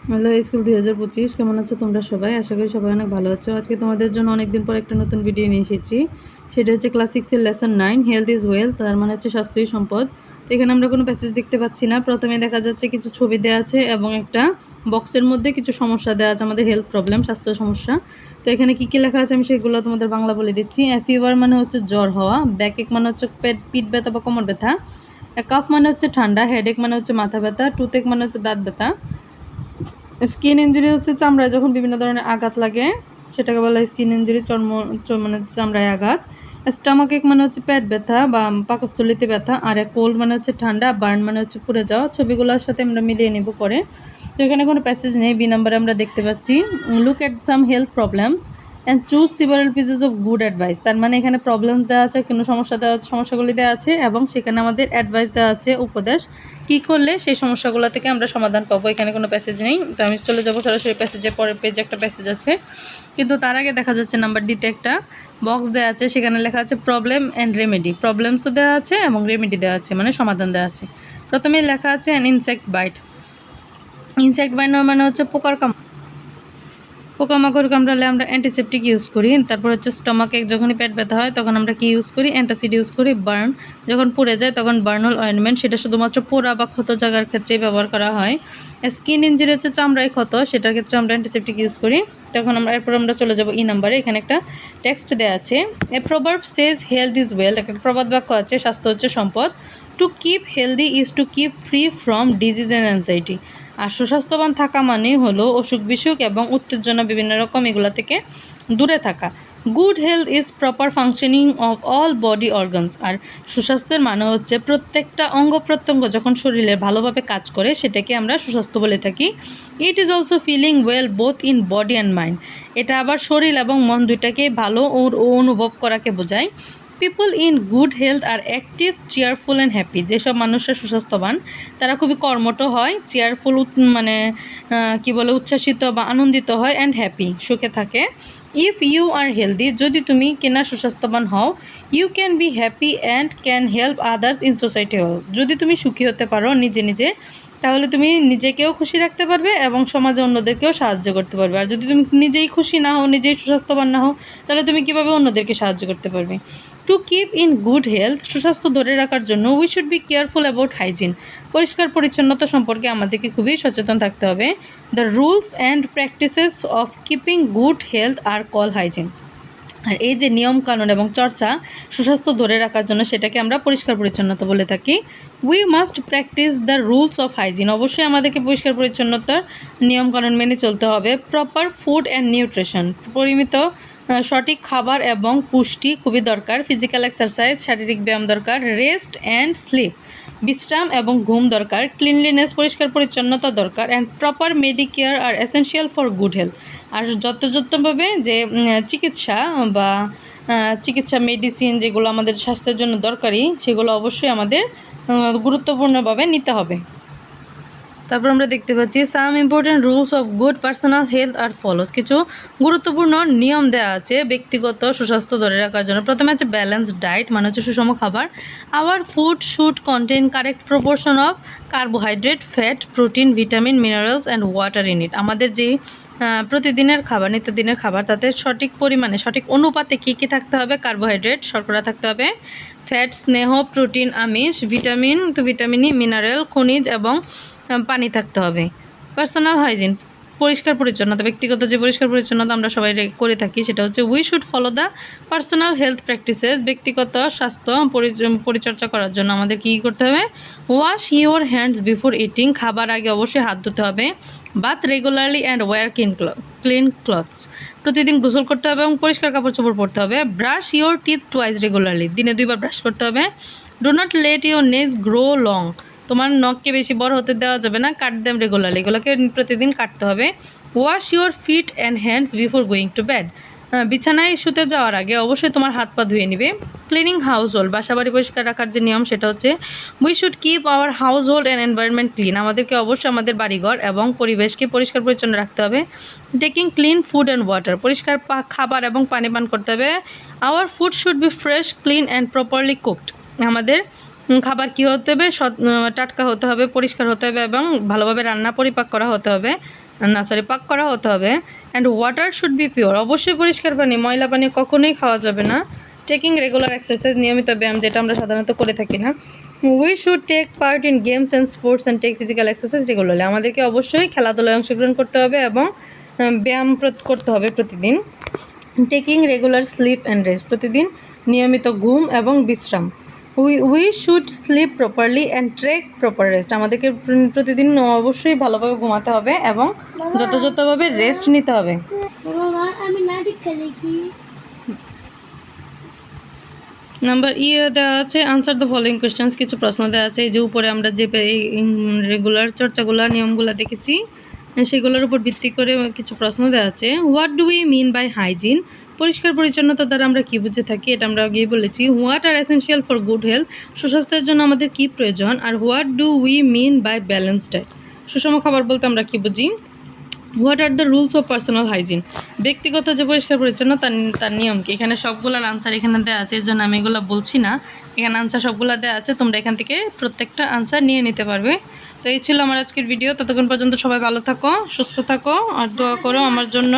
Hello school 2025 কেমন আছো তোমরা সবাই? আশা করি সবাই অনেক ভালো আছো। আজকে তোমাদের জন্য অনেকদিন পর একটা নতুন ভিডিও নিয়ে এসেছি। সেটা হচ্ছে ক্লাস 6 এর লেসন 9 হেলথ ইজ ওয়েলথ, তার মানে হচ্ছে স্বাস্থ্যই সম্পদ। তো এখানে আমরা কোনো প্যাসেজ দেখতে পাচ্ছি না। প্রথমে দেখা যাচ্ছে কিছু ছবি দেওয়া আছে এবং একটা বক্সের মধ্যে কিছু সমস্যা দেওয়া আছে, আমাদের হেলথ প্রবলেম, স্বাস্থ্য সমস্যা। তো এখানে কী কী লেখা আছে আমি সেগুলো তোমাদের বাংলা বলে দিচ্ছি। ফিভার মানে হচ্ছে জ্বর হওয়া, ব্যাকএক মানে হচ্ছে পিঠ ব্যথা বা কোমর ব্যথা, কাফ মানে হচ্ছে ঠান্ডা, হেডেক মানে হচ্ছে মাথা ব্যথা, টুথেক মানে হচ্ছে দাঁত ব্যথা। স্কিন ইঞ্জুরি হচ্ছে চামড়ায় যখন বিভিন্ন ধরনের আঘাত লাগে সেটাকে বলা হয় স্কিন ইঞ্জুরি, মানে চামড়ায় আঘাত। স্টমাক এক মানে হচ্ছে পেট ব্যথা বা পাকস্থলিতে ব্যথা, আর কোল্ড মানে হচ্ছে ঠান্ডা, বার্ন মানে হচ্ছে পুড়ে যাওয়া। ছবিগুলোর সাথে আমরা মিলিয়ে নেব পরে। তো এখানে কোনো প্যাসেজ নেই। বি নাম্বারে আমরা দেখতে পাচ্ছি look at some health problems and choose সিভারাল pieces of good advice. তার মানে এখানে প্রবলেমস দেওয়া আছে, কোনো সমস্যা দেওয়া আছে, সমস্যাগুলি দেওয়া আছে এবং সেখানে আমাদের অ্যাডভাইস দেওয়া আছে, উপদেশ কী করলে সেই সমস্যাগুলো থেকে আমরা সমাধান পাবো। এখানে কোনো প্যাসেজ নেই, তো আমি চলে যাবো সরাসরি প্যাসেজে। পরের পেজে একটা প্যাসেজ আছে, কিন্তু তার আগে দেখা যাচ্ছে নাম্বার ডিতে একটা বক্স দেওয়া আছে, সেখানে লেখা আছে প্রবলেম অ্যান্ড রেমেডি। প্রবলেমসও দেওয়া আছে এবং রেমেডি দেওয়া আছে, মানে সমাধান দেওয়া আছে। প্রথমেই লেখা আছে an insect bite. Insect bite মানে হচ্ছে পোকামাকড় কামড়ালে আমরা অ্যান্টিসেপটিক ইউজ করি। তারপর হচ্ছে স্টমাকে যখনই পেট ব্যথা হয় তখন আমরা কি ইউজ করি? অ্যান্টাসিড ইউজ করি। বার্ন যখন পুড়ে যায় তখন বার্নল অয়েনমেন্ট, সেটা শুধুমাত্র পোড়া বা ক্ষত জায়গার ক্ষেত্রেই ব্যবহার করা হয়। স্কিন ইঞ্জুরি হচ্ছে চামড়ায় ক্ষত, সেটার ক্ষেত্রে আমরা অ্যান্টিসেপটিক ইউজ করি। তখন এরপর আমরা চলে যাব ই নাম্বারে। এখানে একটা টেক্সট দেওয়া আছে, a proverb says health is wealth. একটা প্রবাদ বাক্য আছে, স্বাস্থ্য হচ্ছে সম্পদ। To keep healthy is to keep free from disease and anxiety. আর সুস্বাস্থ্যবান থাকা মানে হলো অসুখ বিসুখ এবং উত্তেজনা বিভিন্ন রকম এগুলো থেকে দূরে থাকা। Good health is proper functioning of all body organs. আর সুস্বাস্থ্যের মানে হচ্ছে প্রত্যেকটা অঙ্গ প্রত্যঙ্গ যখন শরীরে ভালোভাবে কাজ করে সেটাকে আমরা সুস্বাস্থ্য বলে থাকি। It is also feeling well both in body and mind. এটা আবার শরীর এবং মন দুইটাকেই ভালো ও অনুভব করাকে বোঝায়। People in good health are active, cheerful and happy. যেসব মানুষরা সুস্বাস্থ্যবান তারা খুবই কর্মঠ হয়, চেয়ারফুল মানে উচ্ছ্বাসিত বা আনন্দিত হয়, অ্যান্ড হ্যাপি সুখে থাকে। ইফ ইউ আর হেলদি, যদি তুমি কেনা সুস্বাস্থ্যবান হও, you can be happy and can help others in society house. যদি তুমি সুখী হতে পারো নিজে নিজে, তাহলে তুমি নিজেকেও খুশি রাখতে পারবে এবং সমাজে অন্যদেরকেও সাহায্য করতে পারবে। আর যদি তুমি নিজেই খুশি না হও, নিজেই সুস্বাস্থ্যবান না হও, তাহলে তুমি কীভাবে অন্যদেরকে সাহায্য করতে পারবে? To keep in good health, সুস্বাস্থ্য ধরে রাখার জন্য we should be careful about hygiene. পরিষ্কার পরিচ্ছন্নতা সম্পর্কে আমাদেরকে খুবই সচেতন থাকতে হবে। The rules and practices of keeping good health are call hygiene. আর এই যে নিয়মকানুন এবং চর্চা সুস্বাস্থ্য ধরে রাখার জন্য, সেটাকে আমরা পরিষ্কার পরিচ্ছন্নতা বলে থাকি। We must practice the rules of hygiene. অবশ্যই আমাদেরকে পরিষ্কার পরিচ্ছন্নতার নিয়মকানুন মেনে চলতে হবে। প্রপার ফুড অ্যান্ড নিউট্রিশন, পরিমিত সঠিক খাবার এবং পুষ্টি খুবই দরকার। ফিজিক্যাল এক্সারসাইজ, শারীরিক ব্যায়াম দরকার। রেস্ট অ্যান্ড স্লিপ, বিশ্রাম এবং ঘুম দরকার। ক্লিনলিনেস, পরিষ্কার পরিচ্ছন্নতা দরকার। And proper medicare are essential for good health. আর যথাযথভাবে যে চিকিৎসা মেডিসিন যেগুলো আমাদের স্বাস্থ্যের জন্য দরকারি, সেগুলো অবশ্যই আমাদের গুরুত্বপূর্ণভাবে নিতে হবে। তারপর আমরা দেখতে পাচ্ছি some important rules of good personal health are follows. কিছু গুরুত্বপূর্ণ নিয়ম দেওয়া আছে ব্যক্তিগত সুস্বাস্থ্য ধরে রাখার জন্য। প্রথমে আছে ব্যালেন্স ডায়েট, মানে হচ্ছে সুষম খাবার। Our food should contain correct proportion of carbohydrate, fat, protein, vitamin, minerals and water in it. আমাদের যে প্রতিদিনের খাবার, নিত্যদিনের খাবার, তাতে সঠিক পরিমাণে, সঠিক অনুপাতে কী কী থাকতে হবে? কার্বোহাইড্রেট, শর্করা থাকতে হবে, ফ্যাট, স্নেহ, প্রোটিন, আমিষ, ভিটামিন, ভিটামিনই, মিনারেল, খনিজ এবং পানি থাকতে হবে। পার্সোনাল হাইজিন, পরিষ্কার পরিচ্ছন্নতা, ব্যক্তিগত যে পরিষ্কার পরিচ্ছন্নতা আমরা সবাই করে থাকি, সেটা হচ্ছে we should follow the personal health practices. ব্যক্তিগত স্বাস্থ্য পরিচর্যা করার জন্য আমাদের কী করতে হবে? Wash your hands before eating, খাবার আগে অবশ্যই হাত ধুতে হবে। Bath regularly and wear clean clothes, প্রতিদিন গোসল করতে হবে এবং পরিষ্কার কাপড় চোপড় পরতে হবে। Brush your teeth twice regularly, দিনে 2 বার ব্রাশ করতে হবে। Do not let your nails grow long, তোমার নখকে বেশি বড় হতে দেওয়া যাবে না। কাট দেম রেগুলারলি, এগুলোকে প্রতিদিন কাটতে হবে। Wash your feet and hands before going to bed, বিছানায় শুতে যাওয়ার আগে অবশ্যই তোমার হাত পা ধুয়ে নিবে। ক্লিনিং হাউস হোল্ড, বাসাবাড়ি পরিষ্কার রাখার যে নিয়ম, সেটা হচ্ছে we should keep our house hold and environment clean. আমাদেরকে অবশ্যই আমাদের বাড়িঘর এবং পরিবেশকে পরিষ্কার পরিচ্ছন্ন রাখতে হবে। Taking clean food and water, পরিষ্কার খাবার এবং পানি পান করতে হবে। Our food should be fresh, clean and properly cooked. আমাদের খাবার কী হতে হবে? টাটকা হতে হবে, পরিষ্কার হতে হবে এবং ভালোভাবে রান্না পরিপাক করা হতে হবে। না সরি পাক করা হতে হবে। And water should be pure, অবশ্যই পরিষ্কার পানি, ময়লা পানি কখনোই খাওয়া যাবে না। টেকিং রেগুলার এক্সারসাইজ, নিয়মিত ব্যায়াম, যেটা আমরা সাধারণত করে থাকি না। We should take part in games and sports and take physical exercise regularly, আমাদেরকে অবশ্যই খেলাধুলায় অংশগ্রহণ করতে হবে এবং ব্যায়াম করতে হবে প্রতিদিন। Taking regular sleep and rest, প্রতিদিন নিয়মিত ঘুম এবং বিশ্রাম। We should sleep properly and take proper rest, আমাদেরকে প্রতিদিন অবশ্যই ভালোভাবে ঘুমাতে হবে এবং যথাযথভাবে রেস্ট নিতে হবে। নাম্বার দেওয়া আছে আনসার দ্য ফলোয়িং কোয়েশ্চেন্স, কিছু প্রশ্ন দেওয়া আছে। এই যে উপরে আমরা যে রেগুলার চর্চাগুলো নিয়মগুলো দেখেছি সেগুলোর উপর ভিত্তি করে কিছু প্রশ্ন দেওয়া আছে। What do we mean by hygiene, পরিষ্কার পরিচ্ছন্নতা দ্বারা আমরা কী বুঝে থাকি, এটা আমরা আগেই বলেছি। What are essential for good health, সুস্বাস্থ্যের জন্য আমাদের কী প্রয়োজন। আর what do we mean by balanced diet, সুষম খাবার বলতে আমরা কী বুঝি। What are the rules of personal hygiene, ব্যক্তিগত যে পরিষ্কার পরিচ্ছন্ন তার নিয়ম কি। এখানে সবগুলোর আনসার এখানে দেওয়া আছে, এই জন্য আমি এগুলো বলছি না, এখানে আনসার সবগুলো দেওয়া আছে, তোমরা এখান থেকে প্রত্যেকটা আনসার নিয়ে নিতে পারবে। তো এই ছিল আমার আজকের ভিডিও, ততক্ষণ পর্যন্ত সবাই ভালো থাকো, সুস্থ থাকো আর দোয়া করো আমার জন্য।